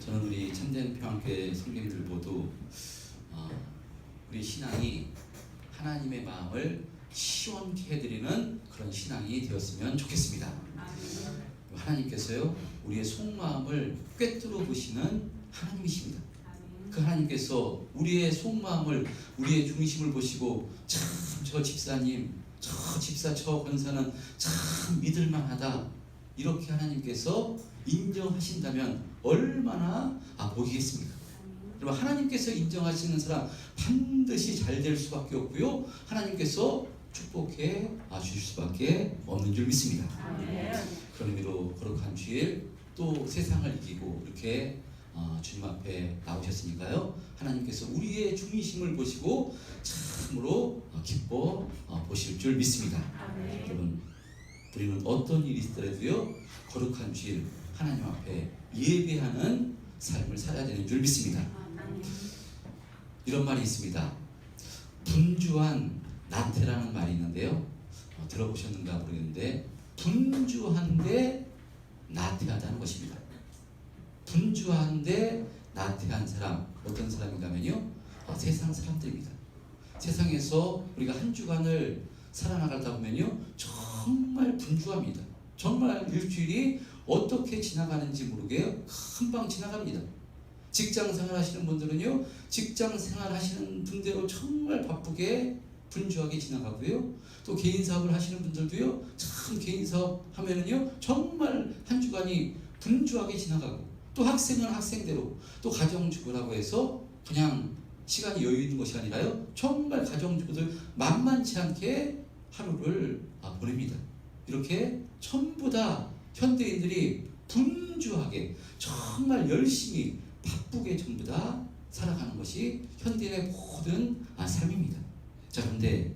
저는 우리 참된 평안교회 성도님들 모두 우리 신앙이 하나님의 마음을 시원케 해드리는 그런 신앙이 되었으면 좋겠습니다. 하나님께서요, 우리의 속마음을 꿰뚫어 보시는 하나님이십니다. 그 하나님께서 우리의 속마음을, 우리의 중심을 보시고 참 저 집사님, 저 집사, 저 권사는 참 믿을만하다, 이렇게 하나님께서 인정하신다면 얼마나 복이겠습니까? 여러분, 하나님께서 인정하시는 사람 반드시 잘 될 수밖에 없고요, 하나님께서 축복해 주실 수밖에 없는 줄 믿습니다. 그런 의미로 거룩한 주일, 또 세상을 이기고 이렇게 주님 앞에 나오셨으니까요, 하나님께서 우리의 중심을 보시고 참으로 기뻐 보실 줄 믿습니다. 여러분, 우리는 어떤 일이 있더라도요, 거룩한 주일 하나님 앞에 예배하는 삶을 살아야 되는 줄 믿습니다. 이런 말이 있습니다. 분주한 나태라는 말이 있는데요, 들어보셨는가 모르겠는데, 분주한데 나태하다는 것입니다. 분주한데 나태한 사람, 어떤 사람인가 하면요, 세상 사람들입니다. 세상에서 우리가 한 주간을 살아나가다 보면요, 정말 분주합니다. 정말 일주일이 어떻게 지나가는지 모르게 금방 지나갑니다. 직장 생활 하시는 분들은요, 직장 생활 하시는 분대로 정말 바쁘게 분주하게 지나가고요, 또 개인 사업을 하시는 분들도요, 참 개인 사업 하면은요, 정말 한 주간이 분주하게 지나가고, 또 학생은 학생대로, 또 가정주부라고 해서 그냥 시간이 여유 있는 것이 아니라요, 정말 가정주부들 만만치 않게 하루를 보냅니다. 이렇게 전부 다 현대인들이 분주하게 정말 열심히 바쁘게 전부 다 살아가는 것이 현대인의 모든 삶입니다. 자, 그런데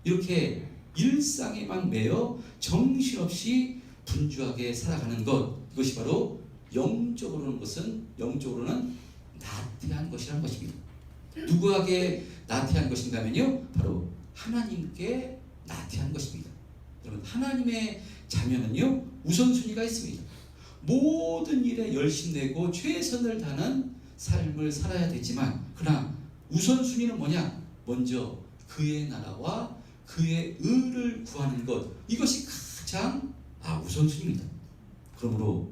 이렇게 일상에만 매여 정신없이 분주하게 살아가는 것, 이것이 바로 영적으로는 나태한 것이라는 것입니다. 누구에게 나태한 것인가 하면요, 바로 하나님께 나태한 것입니다. 여러분, 하나님의 자녀는요, 우선순위가 있습니다. 모든 일에 열심내고 최선을 다하는 삶을 살아야 되지만, 그러나 우선순위는 뭐냐? 먼저 그의 나라와 그의 의를 구하는 것, 이것이 가장 우선순위입니다. 그러므로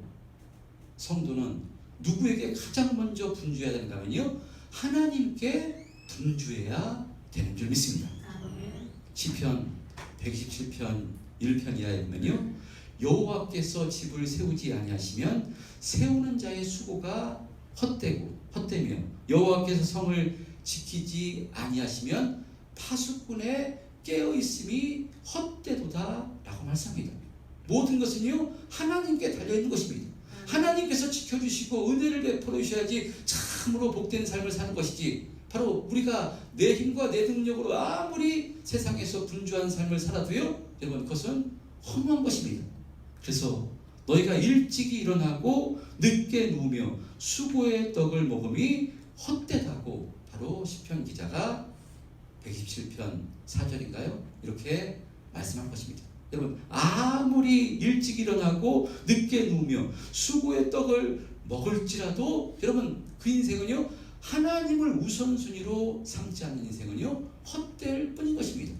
성도는 누구에게 가장 먼저 분주해야 되는가 하면요, 하나님께 분주해야 되는 줄 믿습니다. 시편 127편 1편 이하에 보면요, 여호와께서 집을 세우지 아니하시면 세우는 자의 수고가 헛되며 여호와께서 성을 지키지 아니하시면 파수꾼의 깨어있음이 헛되도다 라고 말씀합니다. 모든 것은요, 하나님께 달려있는 것입니다. 하나님께서 지켜주시고 은혜를 베풀어 주셔야지 참으로 복된 삶을 사는 것이지, 바로 우리가 내 힘과 내 능력으로 아무리 세상에서 분주한 삶을 살아도요, 여러분, 그것은 허무한 것입니다. 그래서 너희가 일찍이 일어나고 늦게 누우며 수고의 떡을 먹음이 헛되다고, 바로 시편 기자가 127편 4절인가요? 이렇게 말씀한 것입니다. 여러분, 아무리 일찍 일어나고 늦게 누우며 수고의 떡을 먹을지라도, 여러분, 그 인생은요, 하나님을 우선순위로 삼지 않는 인생은요, 헛될 뿐인 것입니다.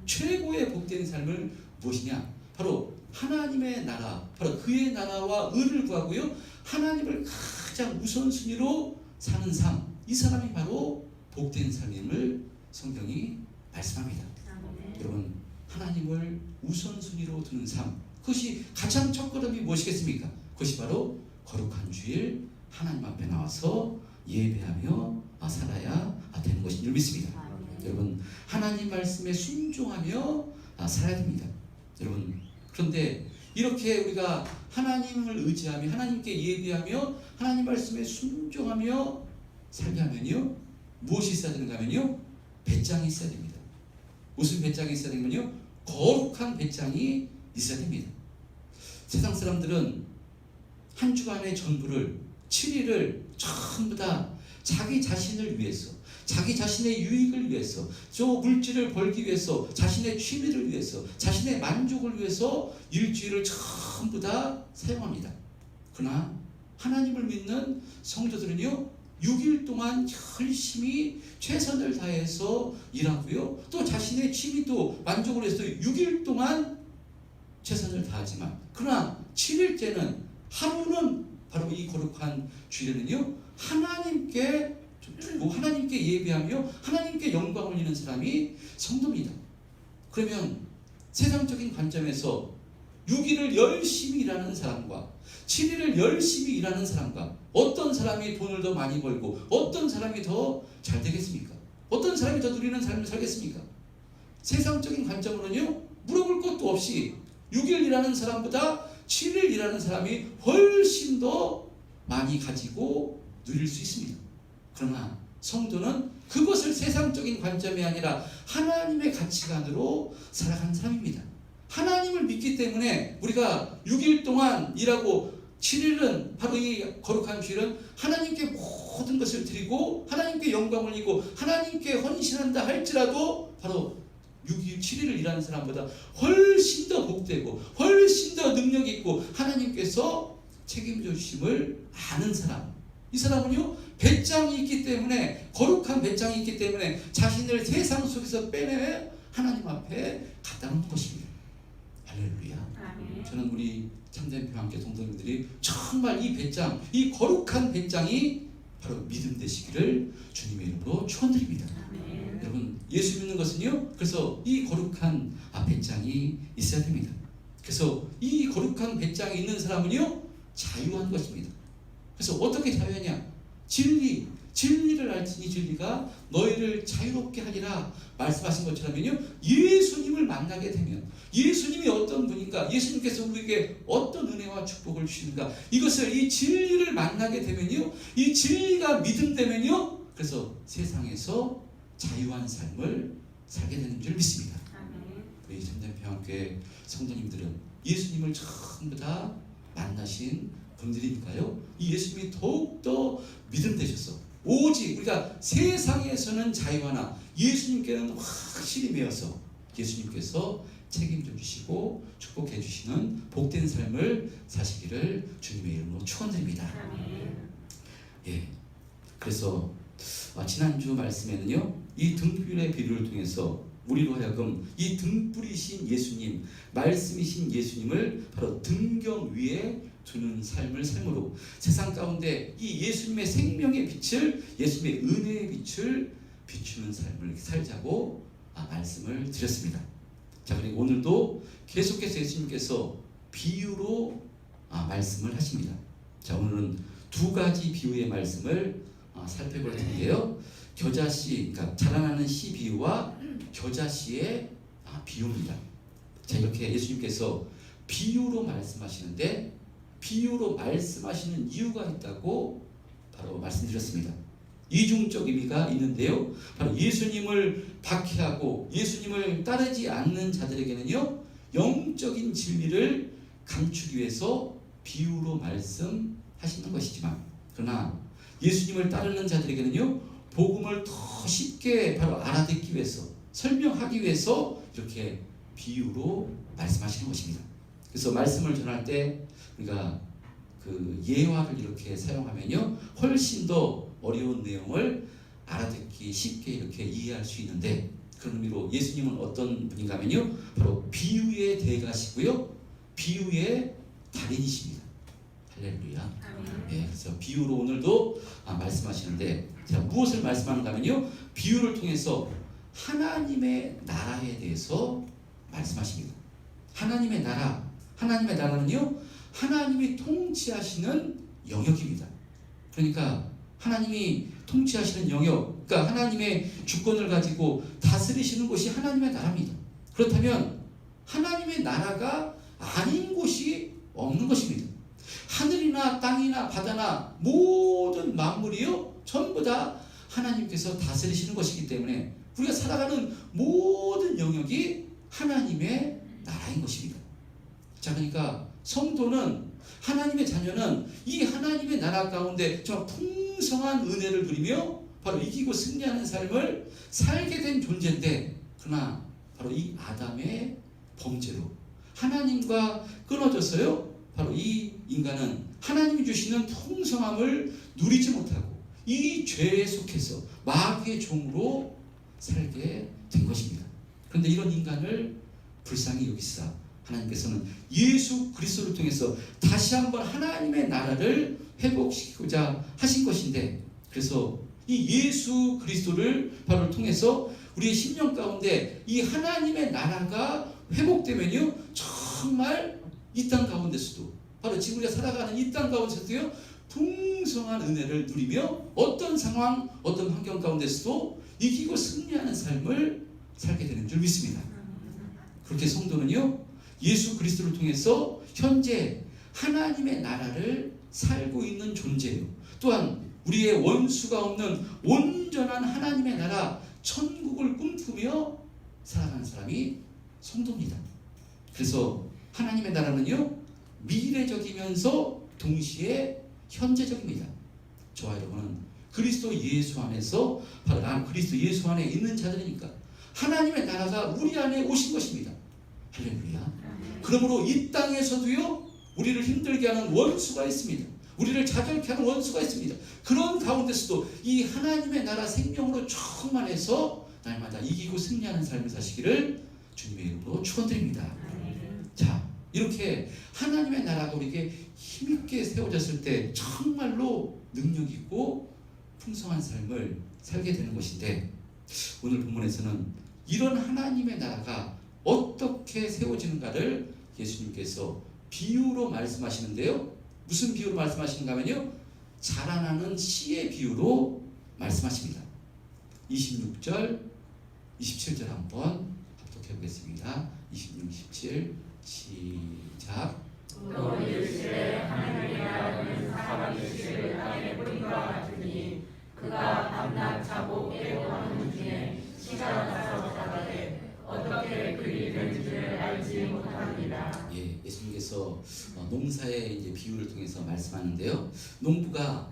최고의 복된 삶을 무엇이냐? 바로 하나님의 나라, 바로 그의 나라와 의를 구하고요, 하나님을 가장 우선순위로 사는 삶, 이 사람이 바로 복된 삶임을 성경이 말씀합니다. 여러분, 하나님을 우선순위로 두는 삶, 그것이 가장 첫걸음이 무엇이겠습니까? 그것이 바로 거룩한 주일 하나님 앞에 나와서 예배하며 살아야 되는 것인 줄 믿습니다. 여러분, 하나님 말씀에 순종하며 살아야 됩니다. 여러분, 그런데 이렇게 우리가 하나님을 의지하며 하나님께 예배하며 하나님 말씀에 순종하며 살게 하면요, 무엇이 있어야 되는가 하면요, 배짱이 있어야 됩니다. 무슨 배짱이 있어야 되냐면요, 거룩한 배짱이 있어야 됩니다. 세상 사람들은 한 주간의 전부를, 7일을 전부 다 자기 자신을 위해서, 자기 자신의 유익을 위해서, 저 물질을 벌기 위해서, 자신의 취미를 위해서, 자신의 만족을 위해서 일주일을 전부 다 사용합니다. 그러나 하나님을 믿는 성도들은요 6일 동안 열심히 최선을 다해서 일하고요. 또 자신의 취미도 만족을 해서 6일 동안 최선을 다하지만 그러나 7일째는 하루는 바로 이 거룩한 주일에는요 하나님께 두고 하나님께 예배하며 하나님께 영광을 올리는 사람이 성도입니다. 그러면 세상적인 관점에서 6일을 열심히 일하는 사람과 7일을 열심히 일하는 사람과 어떤 사람이 돈을 더 많이 벌고 어떤 사람이 더 잘 되겠습니까? 어떤 사람이 더 누리는 삶을 살겠습니까? 세상적인 관점으로는요 물어볼 것도 없이 6일 일하는 사람보다 7일 일하는 사람이 훨씬 더 많이 가지고 누릴 수 있습니다. 그러나 성도는 그것을 세상적인 관점이 아니라 하나님의 가치관으로 살아가는 사람입니다. 하나님을 믿기 때문에 우리가 6일 동안 일하고 7일은 바로 이 거룩한 주일은 하나님께 모든 것을 드리고 하나님께 영광을 올리고 하나님께 헌신한다 할지라도 바로 6일, 7일을 일하는 사람보다 훨씬 더 복되고 훨씬 더 능력 있고 하나님께서 책임져 주심을 아는 사람, 이 사람은요 배짱이 있기 때문에 거룩한 배짱이 있기 때문에 자신을 세상 속에서 빼내 하나님 앞에 갖다 놓는 것입니다. 할렐루야. 아멘. 저는 우리 참된 교회함께 동성님들이 정말 이 배짱, 이 거룩한 배짱이 바로 믿음 되시기를 주님의 이름으로 축원드립니다. 아멘. 여러분 예수 믿는 것은요 그래서 이 거룩한 배짱이 있어야 됩니다. 그래서 이 거룩한 배짱이 있는 사람은요 자유한 것입니다. 그래서 어떻게 자유하냐? 진리를 알지니 진리가 너희를 자유롭게 하리라 말씀하신 것처럼요 예수님을 만나게 되면 예수님이 어떤 분인가, 예수님께서 우리에게 어떤 은혜와 축복을 주시는가, 이것을 이 진리를 만나게 되면요 이 진리가 믿음되면요 그래서 세상에서 자유한 삶을 살게 되는 줄 믿습니다. 아멘. 우리 참된 평안교회 성도님들은 예수님을 전부 다 만나신 분들이니까요 이 예수님이 더욱더 믿음 되셔서 오직 우리가 세상에서는 자유하나 예수님께는 확실히 매여서 예수님께서 책임져 주시고 축복해 주시는 복된 삶을 사시기를 주님의 이름으로 축원드립니다. 아멘. 예, 그래서 지난주 말씀에는요 이 등불의 비유를 통해서 우리로 하여금 이 등불이신 예수님, 말씀이신 예수님을 바로 등경 위에 두는 삶을 삶으로 세상 가운데 이 예수님의 생명의 빛을, 예수님의 은혜의 빛을 비추는 삶을 살자고 말씀을 드렸습니다. 자, 그리고 오늘도 계속해서 예수님께서 비유로 말씀을 하십니다. 자, 오늘은 두 가지 비유의 말씀을 살펴볼 텐데요. 겨자씨, 그러니까 자라나는 씨 비유와 겨자씨의 비유입니다. 자, 이렇게 예수님께서 비유로 말씀하시는데 비유로 말씀하시는 이유가 있다고 바로 말씀드렸습니다. 이중적 의미가 있는데요. 바로 예수님을 박해하고 예수님을 따르지 않는 자들에게는요 영적인 진리를 감추기 위해서 비유로 말씀하시는 것이지만 그러나 예수님을 따르는 자들에게는요 복음을 더 쉽게 바로 알아듣기 위해서 설명하기 위해서 이렇게 비유로 말씀하시는 것입니다. 그래서 말씀을 전할 때 우리가 그 예화를 이렇게 사용하면요 훨씬 더 어려운 내용을 알아듣기 쉽게 이렇게 이해할 수 있는데 그런 의미로 예수님은 어떤 분인가 하면요 바로 비유의 대가시고요 비유의 달인이십니다. 할렐루야. 예, 그래서 비유로 오늘도 말씀하시는데 자, 무엇을 말씀하는가 하면요 비유를 통해서 하나님의 나라에 대해서 말씀하십니다. 하나님의 나라, 하나님의 나라는요 하나님이 통치하시는 영역입니다. 그러니까 하나님이 통치하시는 영역, 그러니까 하나님의 주권을 가지고 다스리시는 곳이 하나님의 나라입니다. 그렇다면 하나님의 나라가 아닌 곳이 없는 것입니다. 하늘이나 땅이나 바다나 모든 만물이요 전부 다 하나님께서 다스리시는 것이기 때문에 우리가 살아가는 모든 영역이 하나님의 나라인 것입니다. 자, 그러니까 성도는 하나님의 자녀는 이 하나님의 나라 가운데 정말 풍성한 은혜를 누리며 바로 이기고 승리하는 삶을 살게 된 존재인데 그러나 바로 이 아담의 범죄로 하나님과 끊어졌어요. 바로 이 인간은 하나님이 주시는 풍성함을 누리지 못하고 이 죄에 속해서 마귀의 종으로 살게 된 것입니다. 그런데 이런 인간을 불쌍히 여기시사 하나님께서는 예수 그리스도를 통해서 다시 한번 하나님의 나라를 회복시키고자 하신 것인데, 그래서 이 예수 그리스도를 바로 통해서 우리의 심령 가운데 이 하나님의 나라가 회복되면요, 정말 이 땅 가운데서도, 바로 지금 우리가 살아가는 이 땅 가운데서도요, 풍성한 은혜를 누리며 어떤 상황, 어떤 환경 가운데서도 이기고 승리하는 삶을 살게 되는 줄 믿습니다. 그렇게 성도는요, 예수 그리스도를 통해서 현재 하나님의 나라를 살고 있는 존재예요. 또한 우리의 원수가 없는 온전한 하나님의 나라, 천국을 꿈꾸며 살아가는 사람이 성도입니다. 그래서 하나님의 나라는요, 미래적이면서 동시에 현재적입니다. 저와 여러분은 그리스도 예수 안에서, 바로 난 그리스도 예수 안에 있는 자들이니까 하나님의 나라가 우리 안에 오신 것입니다. 할렐루야. 그러므로 이 땅에서도요, 우리를 힘들게 하는 원수가 있습니다. 우리를 자결케 하는 원수가 있습니다. 그런 가운데서도 이 하나님의 나라 생명으로 충만해서 날마다 이기고 승리하는 삶을 사시기를 주님의 이름으로 축원드립니다. 자, 이렇게 하나님의 나라가 우리에게 힘있게 세워졌을 때 정말로 능력 있고 풍성한 삶을 살게 되는 것인데, 오늘 본문에서는 이런 하나님의 나라가 어떻게 세워지는가를 예수님께서 비유로 말씀하시는데요, 무슨 비유로 말씀하시는가 하면요, 자라나는 씨의 비유로 말씀하십니다. 26절, 27절 한번 합독해 보겠습니다. 26, 27 시작. 또 일시에 하나님의 나라는 사람의 씨를 땅에 뿌린 것 같으니 그가 밤낮 자고 깨고 하는 중에 씨가 나서 자라되 어떻게 그리 된지를 알지 못합니다. 예, 예수님께서 농사의 이제 비유를 통해서 말씀하는데요, 농부가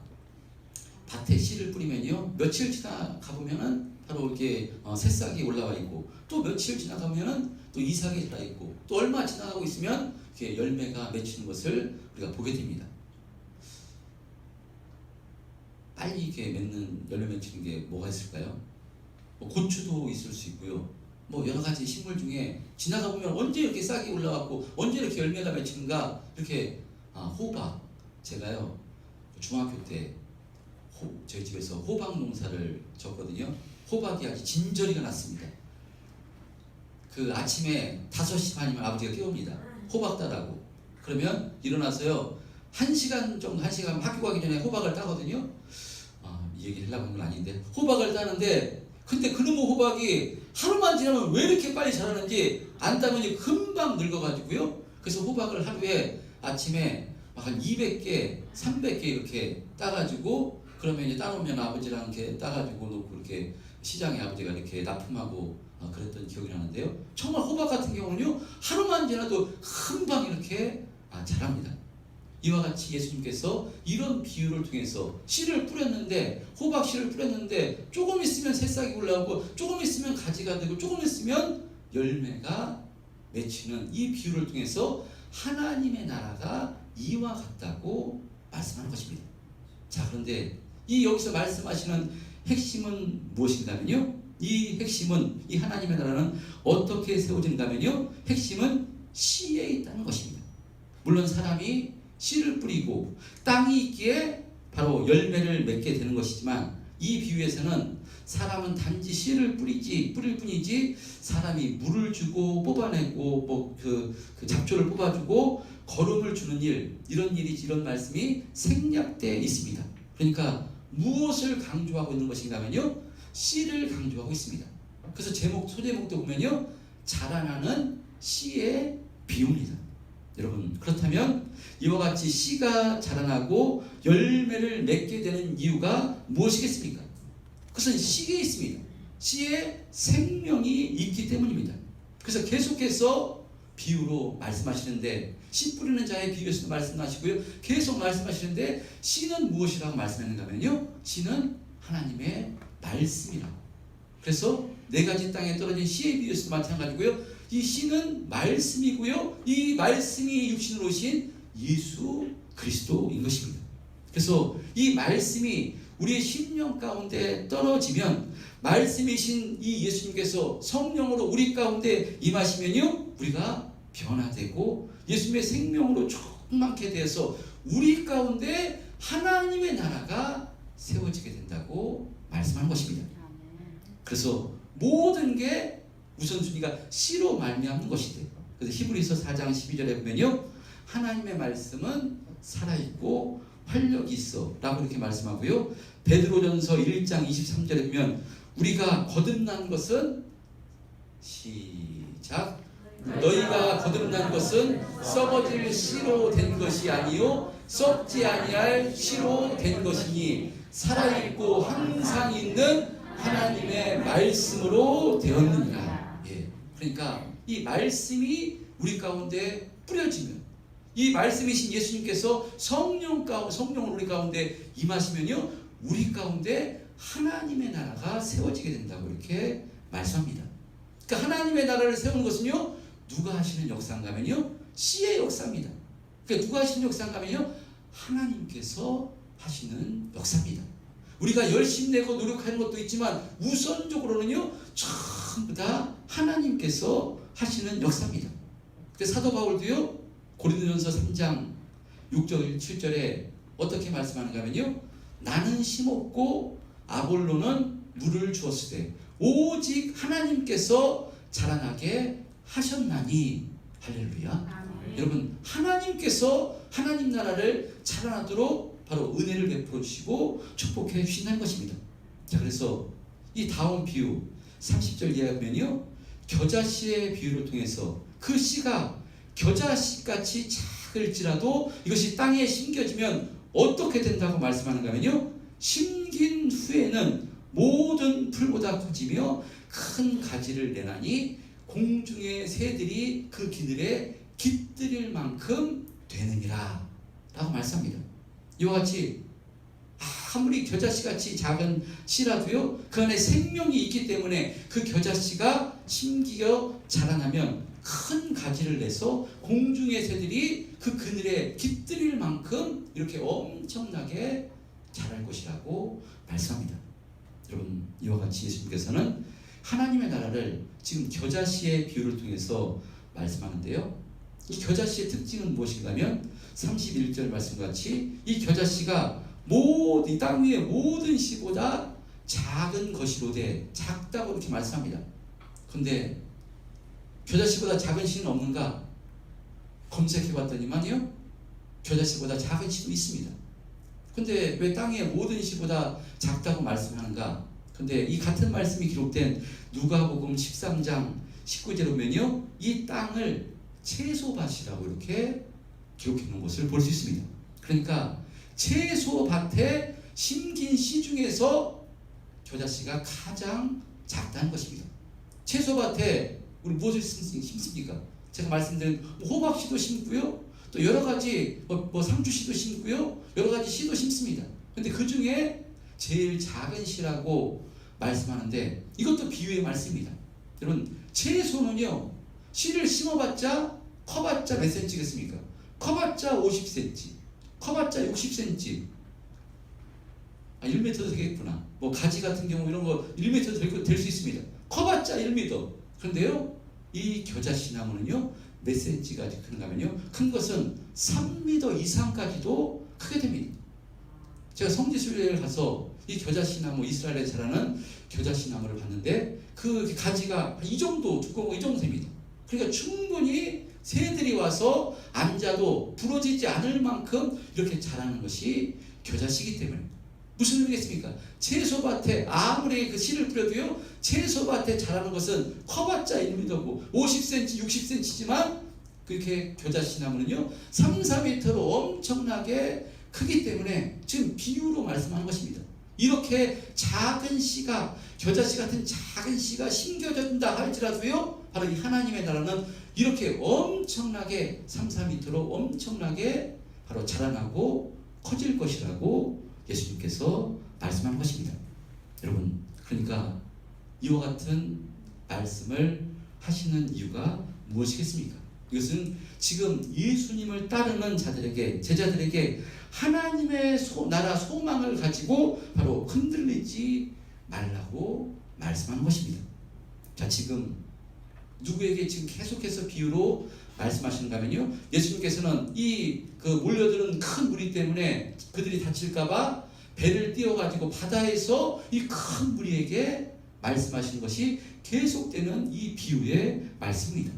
밭에 씨를 뿌리면요, 며칠 지나가 보면은 바로 이렇게 새싹이 올라와 있고, 또 며칠 지나가면은 또 이삭이 자라 있고, 또 얼마 지나가고 있으면 이렇게 열매가 맺히는 것을 우리가 보게 됩니다. 빨리 이렇게 맺는 열매 맺히는 게 뭐가 있을까요? 고추도 있을 수 있고요. 여러 가지 식물 중에 지나가 보면 언제 이렇게 싹이 올라왔고 언제 이렇게 열매가 맺히는가, 이렇게 호박, 제가요 중학교 때 저희 집에서 호박 농사를 졌거든요. 호박이 아주 진저리가 났습니다. 그 아침에 5시 반이면 아버지가 깨웁니다. 호박 따라고. 그러면 일어나서요, 1시간 정도, 1시간 학교 가기 전에 호박을 따거든요. 이 얘기를 하려고 한 건 아닌데, 호박을 따는데, 근데 그놈의 호박이 하루만 지나면 왜 이렇게 빨리 자라는지 안 따면 금방 늙어가지고요. 그래서 호박을 하루에 아침에 막 한 200개, 300개 이렇게 따가지고, 그러면 이제 따놓으면 아버지랑 이렇게 따가지고 놓고 이렇게 시장에 아버지가 이렇게 납품하고 그랬던 기억이 나는데요. 정말 호박 같은 경우는요, 하루만 지나도 금방 이렇게 자랍니다. 이와 같이 예수님께서 이런 비유를 통해서 씨를 뿌렸는데, 호박 씨를 뿌렸는데 조금 있으면 새싹이 올라오고 조금 있으면 가지가 되고 조금 있으면 열매가 맺히는 이 비유를 통해서 하나님의 나라가 이와 같다고 말씀하는 것입니다. 자, 그런데 이 여기서 말씀하시는 핵심은 무엇인가면요, 이 핵심은, 이 하나님의 나라는 어떻게 세워진다면요, 핵심은 씨에 있다는 것입니다. 물론 사람이 씨를 뿌리고 땅이 있기에 바로 열매를 맺게 되는 것이지만, 이 비유에서는 사람은 단지 씨를 뿌릴 뿐이지 사람이 물을 주고 뽑아내고 그 잡초를 뽑아주고 거름을 주는 일, 이런 일이, 이런 말씀이 생략되어 있습니다. 그러니까 무엇을 강조하고 있는 것인가 하면요, 씨를 강조하고 있습니다. 그래서 소제목도 보면요, 자라나는 씨의 비유입니다. 여러분, 그렇다면 이와 같이 씨가 자라나고 열매를 맺게 되는 이유가 무엇이겠습니까? 그것은 씨에 있습니다. 씨에 생명이 있기 때문입니다. 그래서 계속해서 비유로 말씀하시는데, 씨 뿌리는 자의 비유에서도 말씀하시고요, 계속 말씀하시는데, 씨는 무엇이라고 말씀하는가 하면요, 씨는 하나님의 말씀이라고. 그래서 4가지 땅에 떨어진 씨의 비유에서도 마찬가지고요, 이 씨는 말씀이고요, 이 말씀이 육신으로 오신 예수 그리스도인 것입니다. 그래서 이 말씀이 우리의 심령 가운데 떨어지면 말씀이신 이 예수님께서 성령으로 우리 가운데 임하시면요 우리가 변화되고 예수님의 생명으로 충만케 되어서 우리 가운데 하나님의 나라가 세워지게 된다고 말씀한 것입니다. 그래서 모든 게 우선순위가 씨로 말미암는 것이대. 그래서 히브리서 4장 12절에 보면요 하나님의 말씀은 살아있고 활력이 있어 라고 이렇게 말씀하고요, 베드로전서 1장 23절에 보면 우리가 거듭난 것은 시작 너희가 거듭난 것은 썩어질 씨로 된 것이 아니요 썩지 아니할 씨로 된 것이니 살아있고 항상 있는 하나님의 말씀으로 되었느니라. 예. 그러니까 이 말씀이 우리 가운데 뿌려지면 이 말씀이신 예수님께서 성령을 우리 가운데 임하시면요 우리 가운데 하나님의 나라가 세워지게 된다고 이렇게 말씀합니다. 그러니까 하나님의 나라를 세우는 것은요 누가 하시는 역사인가 하면요 씨의 역사입니다. 그러니까 누가 하시는 역사인가 하면요 하나님께서 하시는 역사입니다. 우리가 열심히 내고 노력하는 것도 있지만 우선적으로는요 전부 다 하나님께서 하시는 역사입니다. 그래서 사도 바울도요 고린도전서 3장 6절 7절에 어떻게 말씀하는가 하면요 나는 심었고 아볼로는 물을 주었으되 오직 하나님께서 자라나게 하셨나니. 할렐루야. 여러분 하나님께서 하나님 나라를 자라나도록 바로 은혜를 베풀어 주시고 축복해 주신다는 것입니다. 자, 그래서 이 다음 비유 30절 이하에 보면요 겨자씨의 비유를 통해서 그 씨가 겨자씨같이 작을지라도 이것이 땅에 심겨지면 어떻게 된다고 말씀하는가 하면요 심긴 후에는 모든 풀보다 커지며 큰 가지를 내나니 공중의 새들이 그 기늘에 깃들일 만큼 되느니라 라고 말씀합니다. 이와 같이 아무리 겨자씨같이 작은 씨라도요 그 안에 생명이 있기 때문에 그 겨자씨가 심기어 자라나면 큰 가지를 내서 공중의 새들이 그 그늘에 깃들일 만큼 이렇게 엄청나게 자랄 것이라고 말씀합니다. 여러분 이와 같이 예수님께서는 하나님의 나라를 지금 겨자씨의 비유를 통해서 말씀하는데요 이 겨자씨의 특징은 무엇인가 하면 31절 말씀같이 이 겨자씨가 이 땅 위의 모든 씨보다 작은 것이로되 작다고 이렇게 말씀합니다. 그런데 겨자씨보다 작은 씨는 없는가? 검색해 봤더니만요 겨자씨보다 작은 씨도 있습니다. 근데 왜 땅의 모든 씨보다 작다고 말씀하는가? 근데 이 같은 말씀이 기록된 누가복음 13장 19절에 보면요 이 땅을 채소밭이라고 이렇게 기록해 놓은 것을 볼 수 있습니다. 그러니까 채소밭에 심긴 씨 중에서 겨자씨가 가장 작다는 것입니다. 채소밭에 우리 무엇을 심습니까? 제가 말씀드린 호박씨도 심고요 또 여러 가지 상추씨도 심고요 여러 가지 씨도 심습니다. 근데 그 중에 제일 작은 씨라고 말씀하는데 이것도 비유의 말씀입니다. 여러분 채소는요 씨를 심어봤자 커봤자 몇 센치겠습니까? 커봤자 50cm, 커봤자 60cm. 1m도 되겠구나. 가지 같은 경우 이런 거 1m도 될 수 있습니다. 커봤자 1m. 그런데요 이 겨자씨 나무는요 몇 cm까지 크는가 하면요 큰 것은 3m 이상까지도 크게 됩니다. 제가 성지순례를 가서 이 겨자씨 나무 이스라엘에 자라는 겨자씨 나무를 봤는데 그 가지가 이 정도 두꺼운 거 이 정도 됩니다. 그러니까 충분히 새들이 와서 앉아도 부러지지 않을 만큼 이렇게 자라는 것이 겨자씨이기 때문에 무슨 의미겠습니까? 채소밭에 아무리 그 씨를 뿌려도요 채소밭에 자라는 것은 커봤자 1m고 50cm, 60cm지만 그렇게 겨자씨 나무는요 3, 4m로 엄청나게 크기 때문에 지금 비유로 말씀하는 것입니다. 이렇게 작은 씨가 겨자씨 같은 작은 씨가 심겨진다 할지라도요 바로 이 하나님의 나라는 이렇게 엄청나게 3, 4m로 엄청나게 바로 자라나고 커질 것이라고 예수님께서 말씀한 것입니다. 여러분 그러니까 이와 같은 말씀을 하시는 이유가 무엇이겠습니까? 이것은 지금 예수님을 따르는 자들에게, 제자들에게 하나님의 나라 소망을 가지고 바로 흔들리지 말라고 말씀하는 것입니다. 자, 지금 누구에게 지금 계속해서 비유로 말씀하시는가 하면요, 예수님께서는 몰려드는 큰 무리 때문에 그들이 다칠까봐 배를 띄워가지고 바다에서 이 큰 무리에게 말씀하시는 것이 계속되는 이 비유의 말씀입니다.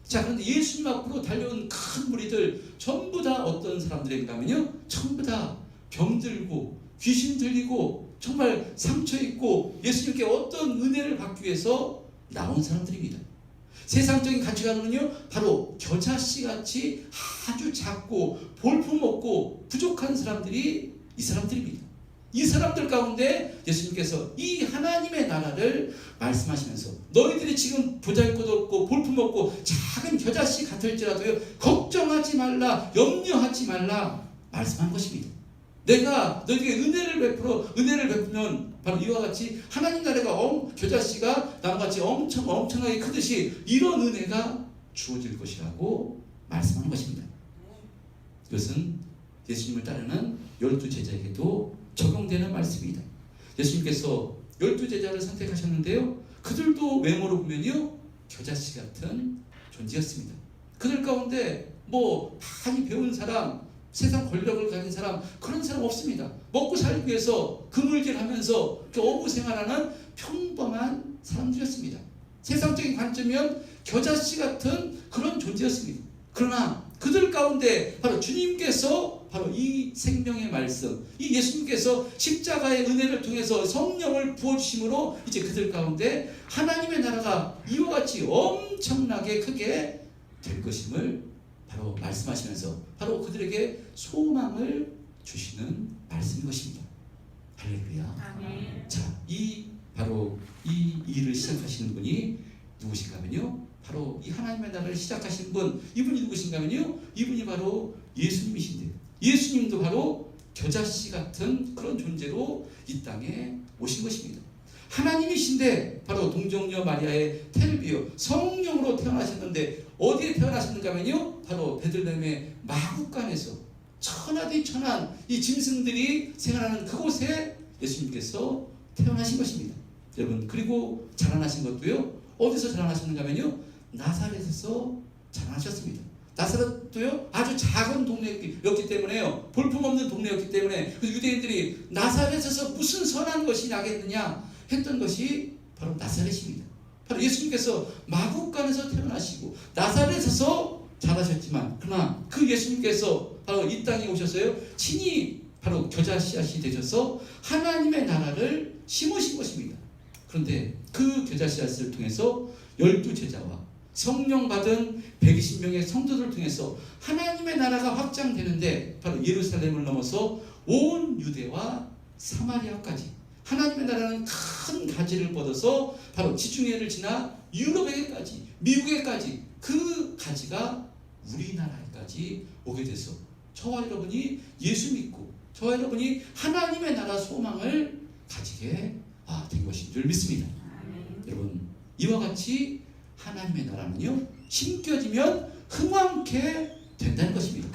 자, 그런데 예수님 앞으로 달려온 큰 무리들 전부 다 어떤 사람들인가 하면요, 전부 다 병들고 귀신 들리고 정말 상처 있고 예수님께 어떤 은혜를 받기 위해서 나온 사람들입니다. 세상적인 가치관은요, 바로 겨자씨 같이 아주 작고 볼품없고 부족한 사람들이 이 사람들입니다. 이 사람들 가운데 예수님께서 이 하나님의 나라를 말씀하시면서 너희들이 지금 보잘것없고 볼품없고 작은 겨자씨 같을지라도요, 걱정하지 말라, 염려하지 말라 말씀한 것입니다. 내가 너희에게 은혜를 베푸면 바로 이와 같이 하나님 나라가 겨자씨가 나무같이 엄청나게 크듯이 이런 은혜가 주어질 것이라고 말씀하는 것입니다. 이것은 예수님을 따르는 12제자에게도 적용되는 말씀입니다. 예수님께서 12제자를 선택하셨는데요, 그들도 외모로 보면요, 겨자씨 같은 존재였습니다. 그들 가운데 많이 배운 사람, 세상 권력을 가진 사람, 그런 사람 없습니다. 먹고 살기 위해서 그물질하면서 어부 생활하는 평범한 사람들이었습니다. 세상적인 관점이면 겨자씨 같은 그런 존재였습니다. 그러나 그들 가운데 바로 주님께서 바로 이 생명의 말씀, 이 예수님께서 십자가의 은혜를 통해서 성령을 부어주심으로 이제 그들 가운데 하나님의 나라가 이와 같이 엄청나게 크게 될 것임을 바로 말씀하시면서 바로 그들에게 소망을 주시는 말씀인 것입니다. 할렐루야. 아멘. 자, 바로 이 일을 시작하시는 분이 누구신가 하면요, 바로 이 하나님의 나라를 시작하신 분, 이분이 누구신가 하면요, 이분이 바로 예수님이신데요, 예수님도 바로 겨자씨 같은 그런 존재로 이 땅에 오신 것입니다. 하나님이신데 바로 동정녀 마리아의 태를 성령으로 태어나셨는데 어디에 태어나셨는가 하면요, 바로 베들레헴의 마구간에서 천하디 천한 이 짐승들이 생활하는 그곳에 예수님께서 태어나신 것입니다. 여러분, 그리고 자라나신 것도요, 어디서 자라나셨는가 하면요, 나사렛에서 자라나셨습니다. 나사렛도요, 아주 작은 동네였기 때문에요, 볼품없는 동네였기 때문에 유대인들이 나사렛에서 무슨 선한 것이 나겠느냐 했던 것이 바로 나사렛입니다. 바로 예수님께서 마구간에서 태어나시고 나사렛에서 자라셨지만, 그러나 그 예수님께서 바로 이 땅에 오셔서요, 친히 바로 겨자씨앗이 되셔서 하나님의 나라를 심으신 것입니다. 그런데 그 겨자씨앗을 통해서 12제자와 성령 받은 120명의 성도들을 통해서 하나님의 나라가 확장되는데 바로 예루살렘을 넘어서 온 유대와 사마리아까지 하나님의 나라는 큰 가지를 뻗어서 바로 지중해를 지나 유럽에게까지, 미국에까지 그 가지가 우리나라에까지 오게 돼서 저와 여러분이 예수 믿고 저와 여러분이 하나님의 나라 소망을 가지게 된 것인 줄 믿습니다. 여러분, 이와 같이 하나님의 나라는요, 심겨지면 흥왕케 된다는 것입니다.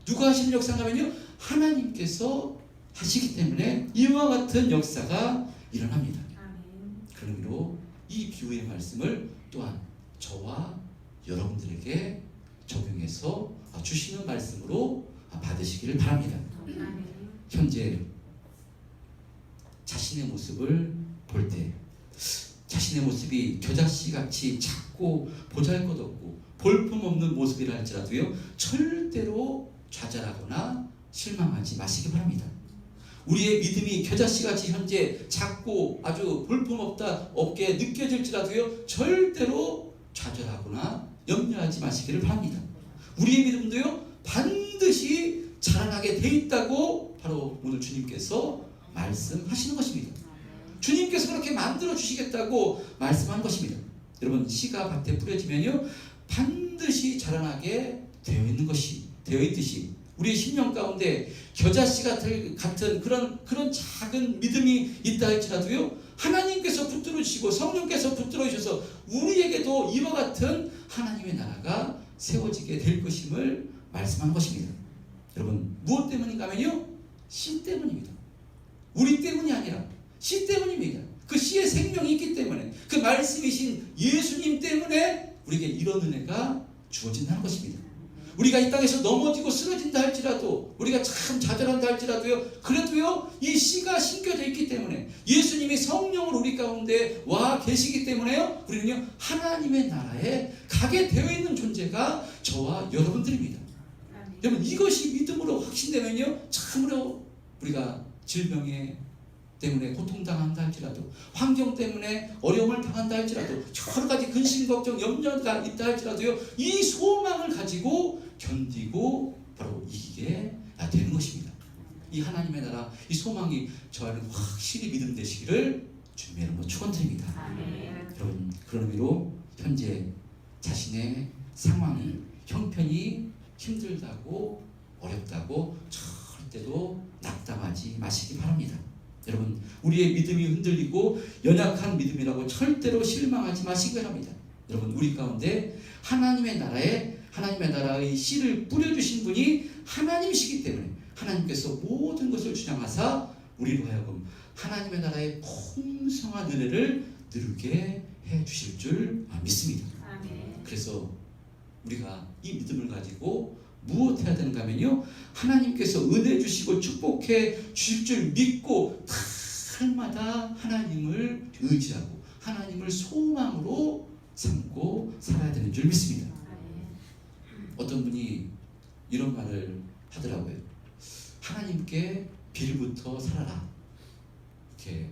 누가 하시는 역사냐면요, 하나님께서 하시기 때문에 이와 같은 역사가 일어납니다. 그런 의미로 이 비유의 말씀을 또한 저와 여러분들에게 적용해서 주시는 말씀으로 받으시기를 바랍니다. 현재 자신의 모습을 볼 때 자신의 모습이 겨자씨같이 작고 보잘것없고 볼품없는 모습이라 할지라도요, 절대로 좌절하거나 실망하지 마시기 바랍니다. 우리의 믿음이 겨자씨같이 현재 작고 아주 볼품없게 느껴질지라도요, 절대로 좌절하거나 염려하지 마시기를 바랍니다. 우리의 믿음도요, 반드시 자라나게 돼 있다고 바로 오늘 주님께서 말씀하시는 것입니다. 주님께서 그렇게 만들어 주시겠다고 말씀한 것입니다. 여러분, 씨가 밭에 뿌려지면요, 반드시 자라나게 되어 있듯이 우리의 심령 가운데 겨자씨 같은 그런 작은 믿음이 있다 할지라도요, 하나님께서 붙들어 주시고 성령께서 붙들어 주셔서 우리에게도 이와 같은 하나님의 나라가 세워지게 될 것임을 말씀한 것입니다. 여러분, 무엇 때문인가 하면요, 씨 때문입니다. 우리 때문이 아니라 씨 때문입니다. 그 씨의 생명이 있기 때문에, 그 말씀이신 예수님 때문에 우리에게 이런 은혜가 주어진다는 것입니다. 우리가 이 땅에서 넘어지고 쓰러진다 할지라도, 우리가 참 좌절한다 할지라도요, 그래도요, 이 씨가 심겨져 있기 때문에, 예수님이 성령으로 우리 가운데 와 계시기 때문에요, 우리는요, 하나님의 나라에 가게 되어 있는 존재가 저와 여러분들입니다. 여러분, 이것이 믿음으로 확신되면요, 참으로 우리가 질병에 때문에 고통당한다 할지라도, 환경 때문에 어려움을 당한다 할지라도, 여러 가지 근심, 걱정, 염려가 있다 할지라도요, 이 소망을 가지고 견디고 바로 이기게 되는 것입니다. 이 하나님의 나라, 이 소망이 저에는 확실히 믿음 되시기를 주님의 이름으로 축원드립니다. 여러분, 그런 의미로 현재 자신의 상황이, 형편이 힘들다고, 어렵다고 절대로 낙담하지 마시기 바랍니다. 여러분, 우리의 믿음이 흔들리고 연약한 믿음이라고 절대로 실망하지 마시기 바랍니다. 여러분, 우리 가운데 하나님의 나라의 씨를 뿌려주신 분이 하나님이시기 때문에 하나님께서 모든 것을 주장하사 우리로 하여금 하나님의 나라의 풍성한 은혜를 누리게 해주실 줄 믿습니다. 그래서 우리가 이 믿음을 가지고 무엇 해야 되는가 하면요, 하나님께서 은혜 주시고 축복해 주실 줄 믿고 날마다 하나님을 의지하고 하나님을 소망으로 삼고 살아야 되는 줄 믿습니다. 어떤 분이 이런 말을 하더라고요. 하나님께 빌부터 살아라. 이렇게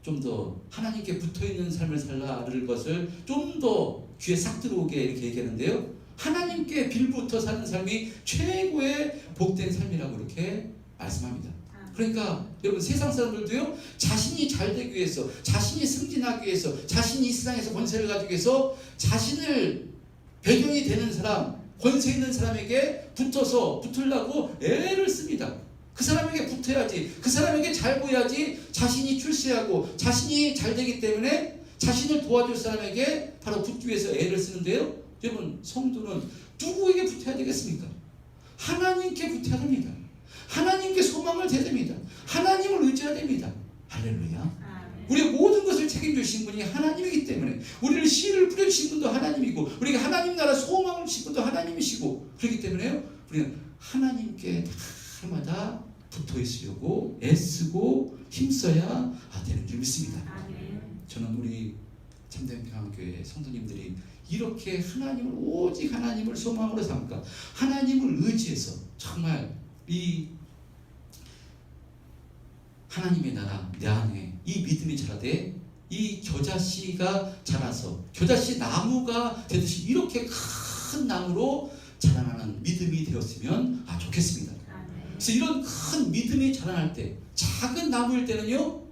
좀 더 하나님께 붙어있는 삶을 살라를 것을 좀 더 귀에 싹 들어오게 이렇게 얘기하는데요, 하나님께 빌부터 사는 삶이 최고의 복된 삶이라고 이렇게 말씀합니다. 그러니까 여러분, 세상 사람들도요, 자신이 잘 되기 위해서, 자신이 승진하기 위해서, 자신이 이 세상에서 권세를 가지기 위해서 자신을 배경이 되는 사람, 권세 있는 사람에게 붙으려고 애를 씁니다. 그 사람에게 붙어야지, 그 사람에게 잘 보여야지 자신이 출세하고 자신이 잘 되기 때문에 자신을 도와줄 사람에게 바로 붙기 위해서 애를 쓰는데요, 여러분, 성도는 누구에게 붙어야 되겠습니까? 하나님께 붙어야 됩니다. 하나님께 소망을 둬야 됩니다. 하나님을 의지해야 됩니다. 할렐루야. 우리의 모든 것을 책임주신 분이 하나님이기 때문에, 우리를 씨를 뿌려주신 분도 하나님이고, 우리가 하나님 나라 소망을 주신 분도 하나님이시고, 그렇기 때문에요, 우리는 하나님께 날마다 붙어 있으려고 애쓰고 힘써야 되는 줄 믿습니다. 저는 우리 참된 평안교회 성도님들이 이렇게 하나님을, 오직 하나님을 소망으로 삼까, 하나님을 의지해서 정말 이 하나님의 나라 내 안에 이 믿음이 자라되 이 겨자씨가 자라서 겨자씨 나무가 되듯이 이렇게 큰 나무로 자라나는 믿음이 되었으면 좋겠습니다. 그래서 이런 큰 믿음이 자라날 때, 작은 나무일 때는요,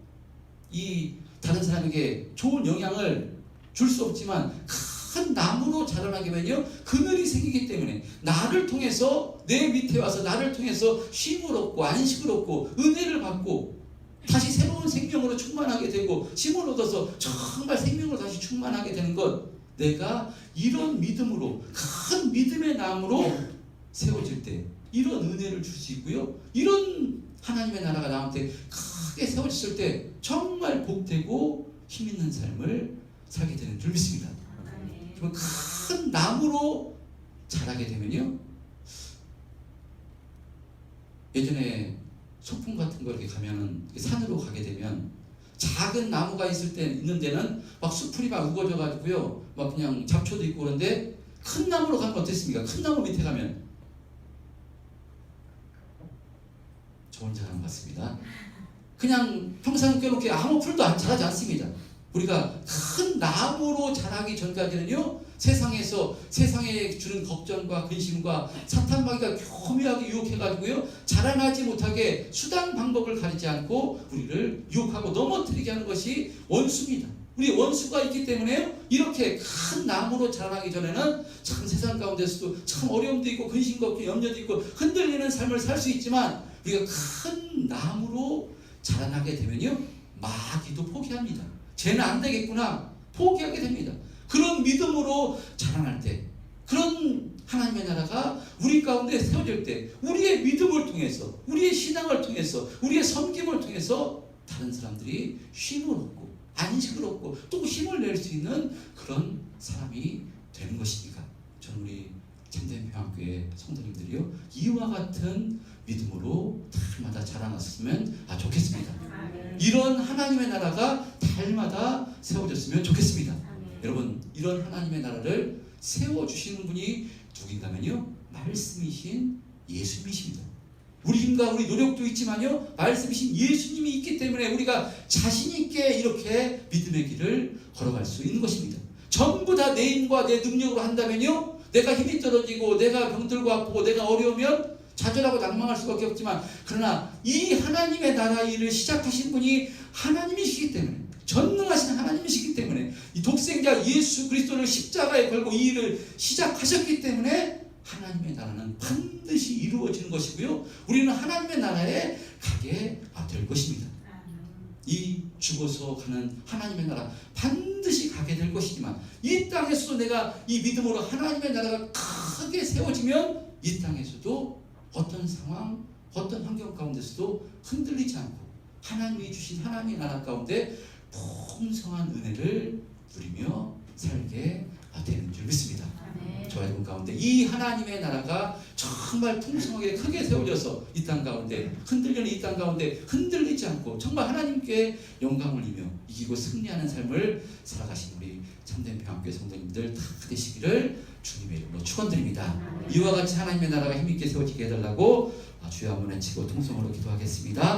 이 다른 사람에게 좋은 영향을 줄 수 없지만 큰 나무로 자라나게 되면요, 그늘이 생기기 때문에 나를 통해서, 내 밑에 와서 나를 통해서 쉼을 얻고 안식을 얻고 은혜를 받고 다시 새로운 생명으로 충만하게 되고 힘을 얻어서 정말 생명으로 다시 충만하게 되는 것, 내가 이런 믿음으로, 큰 믿음의 나무로 세워질 때 이런 은혜를 줄 수 있고요, 이런 하나님의 나라가 나한테 크게 세워졌을 때 정말 복되고 힘있는 삶을 살게 되는 줄 믿습니다. 큰 나무로 자라게 되면요, 예전에 소풍 같은 거 이렇게 가면은, 산으로 가게 되면 작은 나무가 있는 데는 막 수풀이 막 우거져 가지고요, 막 그냥 잡초도 있고, 그런데 큰 나무로 가면 어땠습니까? 큰 나무 밑에 가면 좋은 자랑 같습니다. 그냥 평상 껴놓게 아무 풀도 자라지 않습니다. 우리가 큰 나무로 자라기 전까지는요, 세상에 주는 걱정과 근심과 사탄마귀가 교묘하게 유혹해가지고요, 자라나지 못하게 수단 방법을 가리지 않고 우리를 유혹하고 넘어뜨리게 하는 것이 원수입니다. 우리 원수가 있기 때문에요, 이렇게 큰 나무로 자라나기 전에는 참 세상 가운데서도 참 어려움도 있고 근심도 있고 염려도 있고 흔들리는 삶을 살 수 있지만, 우리가 큰 나무로 자라나게 되면요, 마귀도 포기합니다. 쟤는 안 되겠구나, 포기하게 됩니다. 그런 믿음으로 자라날 때, 그런 하나님의 나라가 우리 가운데 세워질 때 우리의 믿음을 통해서, 우리의 신앙을 통해서, 우리의 섬김을 통해서 다른 사람들이 쉼을 얻고 안식을 얻고 또 힘을 낼 수 있는 그런 사람이 되는 것입니다. 저는 우리 참된 평화교회 성도님들이요, 이와 같은 믿음으로 달마다 자라났으면 좋겠습니다. 이런 하나님의 나라가 달마다 세워졌으면 좋겠습니다. 여러분, 이런 하나님의 나라를 세워주시는 분이 누군가면요, 말씀이신 예수님이십니다. 우리 힘과 우리 노력도 있지만요, 말씀이신 예수님이 있기 때문에 우리가 자신 있게 이렇게 믿음의 길을 걸어갈 수 있는 것입니다. 전부 다 내 힘과 내 능력으로 한다면요, 내가 힘이 떨어지고 내가 병들고 아프고 내가 어려우면 좌절하고 낭망할 수밖에 없지만, 그러나 이 하나님의 나라 일을 시작하신 분이 하나님이시기 때문에, 전능하신 하나님이시기 때문에, 이 독생자 예수 그리스도를 십자가에 걸고 이 일을 시작하셨기 때문에 하나님의 나라는 반드시 이루어지는 것이고요, 우리는 하나님의 나라에 가게 될 것입니다. 이 죽어서 가는 하나님의 나라 반드시 가게 될 것이지만, 이 땅에서도 내가 이 믿음으로 하나님의 나라가 크게 세워지면 이 땅에서도 어떤 상황, 어떤 환경 가운데서도 흔들리지 않고 하나님이 주신 하나님의 나라 가운데 풍성한 은혜를 누리며 살게 되는 줄 믿습니다. 저와 여러분 가운데 이 하나님의 나라가 정말 풍성하게 크게 세워져서 이 땅 가운데 흔들리는 이 땅 가운데 흔들리지 않고 정말 하나님께 영광을 이며 이기고 승리하는 삶을 살아가신 우리 참된 평화교회 성도님들 다 되시기를 주님의 이름으로 축원드립니다. 이와 같이 하나님의 나라가 힘있게 세워지게 해달라고 주여 한번 외치고 통성으로 기도하겠습니다.